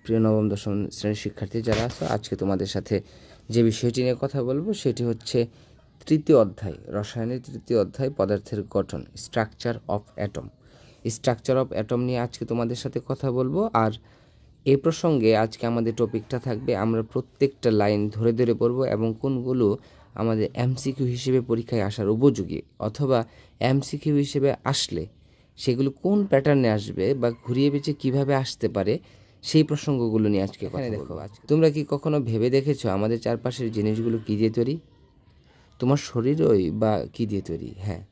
প্রিয় নবম দশম শ্রেণীর শিক্ষার্থী যারা আছো, আজকে তোমাদের সাথে যে বিষয়টি নিয়ে কথা বলবো সেটি হচ্ছে তৃতীয় অধ্যায়, রসায়নের তৃতীয় অধ্যায়, পদার্থের গঠন, structure of atom. Structure of atom নিয়ে আজকে তোমাদের সাথে কথা বলবো। আর এই প্রসঙ্গে আজকে আমাদের টপিকটা থাকবে, আমরা প্রত্যেকটা লাইন ধরে ধরে পড়বো এবং কোনগুলো আমাদের এমসিকিউ হিসেবে পরীক্ষায় আসার উপযোগী, অথবা এমসিকিউ হিসেবে আসলে সেগুলো কোন প্যাটার্নে আসবে বা ঘুরিয়ে পেঁচে কীভাবে আসতে পারে, সেই প্রসঙ্গগুলো নিয়ে আজকে কথা বলবো। তোমরা কি কখনো ভেবে দেখেছো আমাদের চারপাশের জিনিসগুলো কী দিয়ে তৈরি? তোমার শরীরই বা কী দিয়ে তৈরি? হ্যাঁ,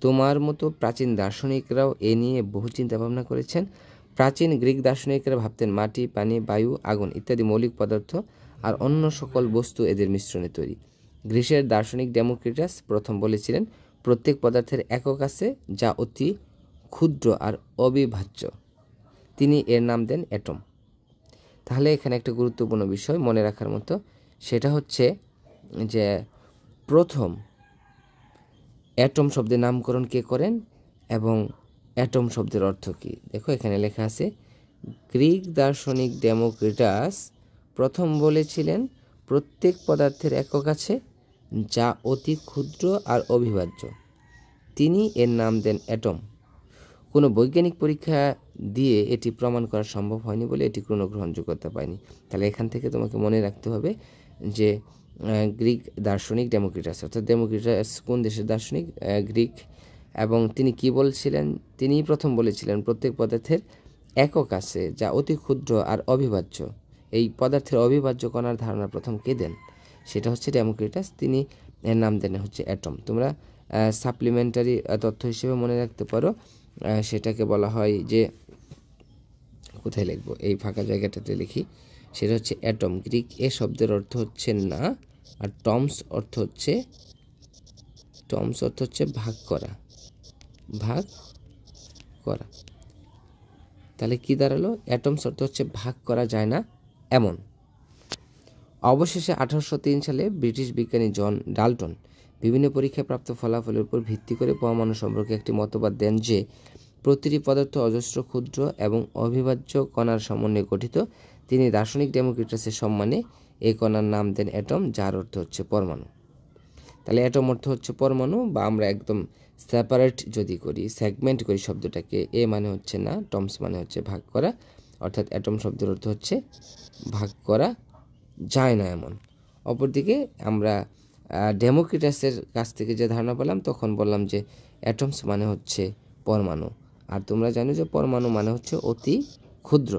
তোমার মতো প্রাচীন দার্শনিকরাও এ নিয়ে বহু চিন্তা ভাবনা করেছেন। প্রাচীন গ্রিক দার্শনিকরা ভাবতেন মাটি, পানি, বায়ু, আগুন ইত্যাদি মৌলিক পদার্থ আর অন্য সকল বস্তু এদের মিশ্রণে তৈরি। গ্রিসের দার্শনিক ডেমোক্রিটাস প্রথম বলেছিলেন প্রত্যেক পদার্থের একক আছে যা অতি ক্ষুদ্র আর অবিভাজ্য। তিনি এর নাম দেন অ্যাটম। তাহলে এখানে একটা গুরুত্বপূর্ণ বিষয় মনে রাখার মতো, সেটা হচ্ছে যে প্রথম অ্যাটম শব্দের নামকরণ কে করেন এবং অ্যাটম শব্দের অর্থ কী। দেখো এখানে লেখা আছে, গ্রিক দার্শনিক ডেমোক্রিটাস প্রথম বলেছিলেন প্রত্যেক পদার্থের একক আছে যা অতি ক্ষুদ্র আর অবিভাজ্য। তিনি এর নাম দেন অ্যাটম। কোনো বৈজ্ঞানিক পরীক্ষা দিয়ে এটি প্রমাণ করা সম্ভব হয়নি বলে এটি কোনো গ্রহণযোগ্যতা পায়নি। তাহলে এখান থেকে তোমাকে মনে রাখতে হবে যে গ্রিক দার্শনিক ডেমোক্রিটাস, অর্থাৎ ডেমোক্রিটাস কোন দেশের দার্শনিক? গ্রিক। এবং তিনি কি বলছিলেন? তিনিই প্রথম বলেছিলেন প্রত্যেক পদার্থের একক আছে যা অতি ক্ষুদ্র আর অবিভাজ্য। এই পদার্থের অবিভাজ্য কণার ধারণা প্রথম কে দেন? সেটা হচ্ছে ডেমোক্রিটাস। তিনি এর নাম দেন হচ্ছে অ্যাটম। তোমরা সাপ্লিমেন্টারি তথ্য হিসেবে মনে রাখতে পারো, সেটাকে বলা হয় যে, কোথায় লিখবো, এই ফাঁকা জায়গাটাতে লিখি, সেটা হচ্ছে অ্যাটম। গ্রিক এ শব্দের অর্থ হচ্ছে না, আর টমস অর্থ হচ্ছে ভাগ করা, ভাগ করা। তাহলে কি দাঁড়ালো? অ্যাটমস অর্থ হচ্ছে ভাগ করা যায় না এমন। অবশেষে 1803 সালে ব্রিটিশ বিজ্ঞানী জন ডাল্টন বিভিন্ন পরীক্ষায় প্রাপ্ত ফলাফলের উপর ভিত্তি করে পরমাণু সম্পর্কে একটি মতবাদ দেন যে প্রতিটি পদার্থ অজস্র ক্ষুদ্র এবং অবিভাজ্য কণার সমন্বয়ে গঠিত। তিনি দার্শনিক ডেমোক্রিটাসের সম্মানে এই কণার নাম দেন অ্যাটম, যার অর্থ হচ্ছে পরমাণু। তাহলে অ্যাটম অর্থ হচ্ছে পরমাণু, বা আমরা একদম সেপারেট যদি করি, সেগমেন্ট করি শব্দটাকে, এ মানে হচ্ছে না, টমস মানে হচ্ছে ভাগ করা, অর্থাৎ অ্যাটম শব্দের অর্থ হচ্ছে ভাগ করা যায় না এমন। অপরদিকে আমরা ডেমোক্রিটাসের কাছ থেকে যে ধারণা পেলাম, তখন বললাম যে অ্যাটমস মানে হচ্ছে পরমাণু। আর তোমরা জানো যে পরমাণু মানে হচ্ছে অতি ক্ষুদ্র।